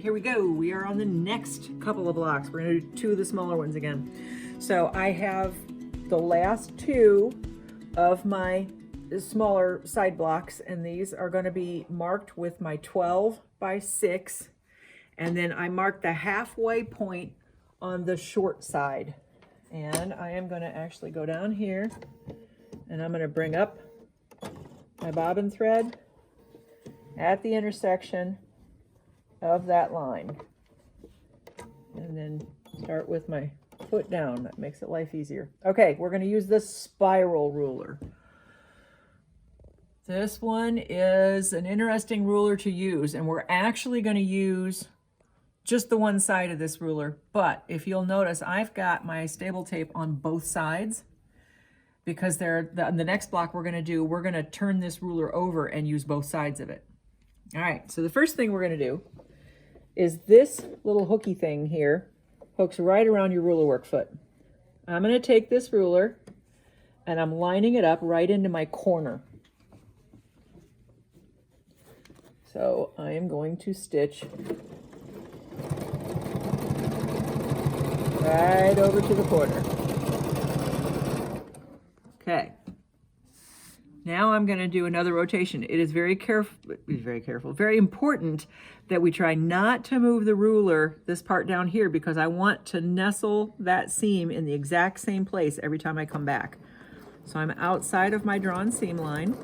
here we go. We are on the next couple of blocks. We're gonna do two of the smaller ones again. So I have the last two of my smaller side blocks, and these are gonna be marked with my 12 by 6. And then I marked the halfway point on the short side. And I am gonna actually go down here and I'm gonna bring up my bobbin thread at the intersection of that line. And then start with my foot down. That makes it life easier. Okay, we're gonna use this spiral ruler. This one is an interesting ruler to use, and we're actually gonna use just the one side of this ruler. But if you'll notice, I've got my stable tape on both sides because the next block we're gonna turn this ruler over and use both sides of it. All right, so the first thing we're gonna do is this little hooky thing here hooks right around your Rulerwork foot. I'm gonna take this ruler and I'm lining it up right into my corner. So I am going to stitch right over to the corner. Okay. Now I'm going to do another rotation. It is very important that we try not to move the ruler, this part down here, because I want to nestle that seam in the exact same place every time I come back. So I'm outside of my drawn seam line,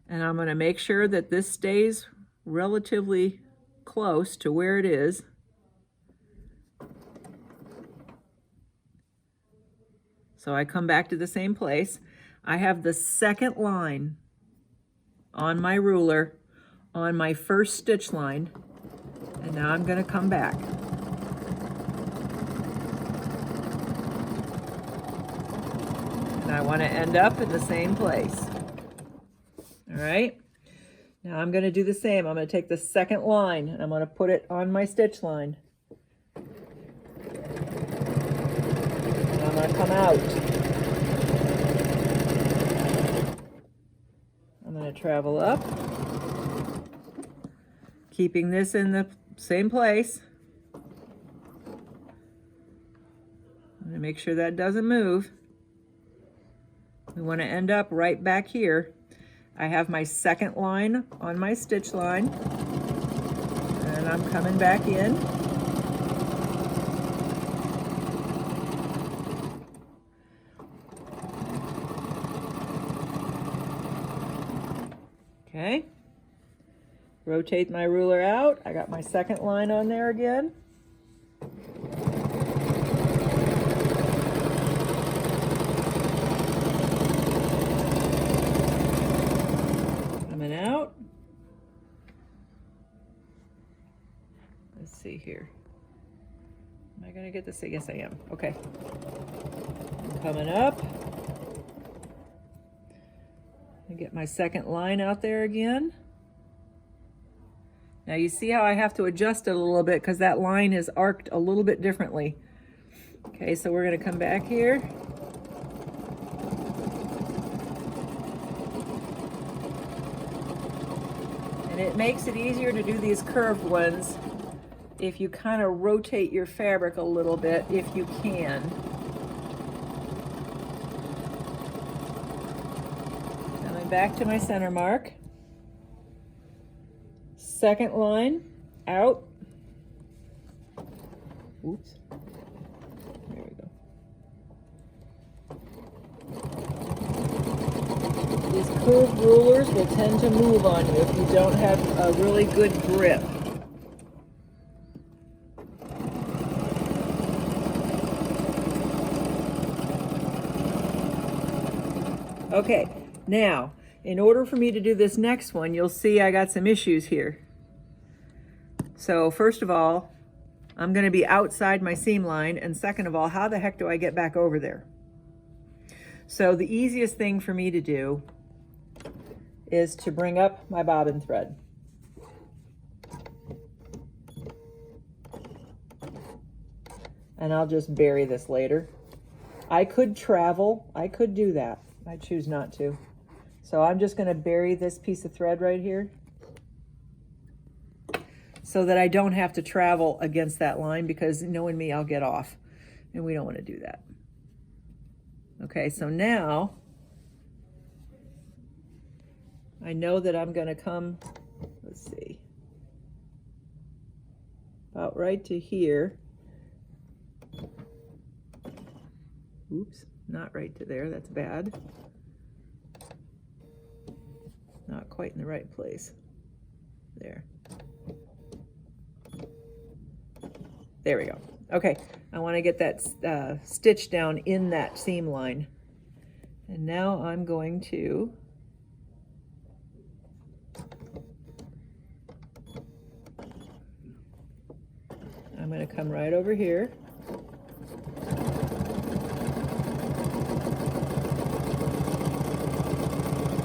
and I'm going to make sure that this stays relatively close to where it is. So I come back to the same place. I have the second line on my ruler on my first stitch line, and now I'm going to come back. And I want to end up in the same place. All right, now I'm going to do the same. I'm going to take the second line and I'm going to put it on my stitch line. And I'm going to come out. I'm going to travel up, keeping this in the same place. I'm going to make sure that doesn't move. We want to end up right back here. I have my second line on my stitch line, and I'm coming back in. Okay, rotate my ruler out. I got my second line on there again. Coming out. Let's see here. Am I gonna get this? Yes, I am. Okay. I'm coming up. Get my second line out there again. Now you see how I have to adjust it a little bit because that line is arced a little bit differently. Okay, so we're going to come back here. And it makes it easier to do these curved ones if you kind of rotate your fabric a little bit, if you can. Back to my center mark. Second line out. Oops. There we go. These curved rulers will tend to move on you if you don't have a really good grip. Okay. Now, in order for me to do this next one, you'll see I got some issues here. So first of all, I'm going to be outside my seam line, and second of all, how the heck do I get back over there? So the easiest thing for me to do is to bring up my bobbin thread. And I'll just bury this later. I could travel, I could do that. I choose not to. So I'm just going to bury this piece of thread right here. so that I don't have to travel against that line, because knowing me, I'll get off, and we don't want to do that. Okay, so now I know that I'm going to come, let's see, about right to here. Oops, not right to there, that's bad. Not quite in the right place. There. There we go. Okay, I want to get that stitch down in that seam line. And now I'm going to come right over here.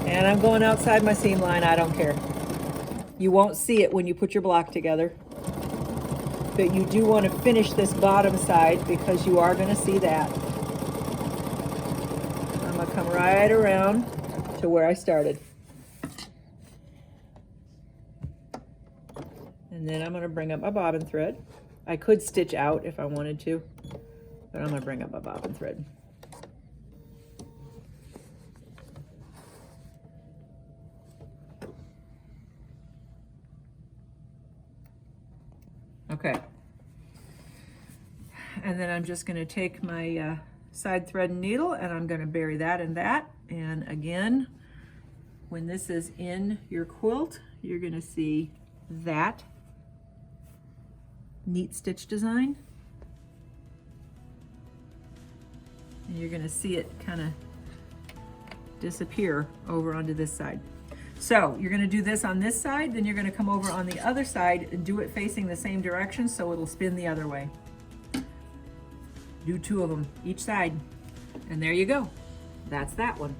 And I'm going outside my seam line, I don't care. You won't see it when you put your block together. But you do want to finish this bottom side, because you are going to see that. I'm going to come right around to where I started. And then I'm going to bring up my bobbin thread. I could stitch out if I wanted to, but I'm going to bring up my bobbin thread. Okay, and then I'm just going to take my side thread and needle, and I'm going to bury that in that. And again, when this is in your quilt, you're going to see that neat stitch design, and you're going to see it kind of disappear over onto this side. So you're going to do this on this side, then you're going to come over on the other side and do it facing the same direction, so it'll spin the other way. Do 2 of them each side, and there you go. That's that one.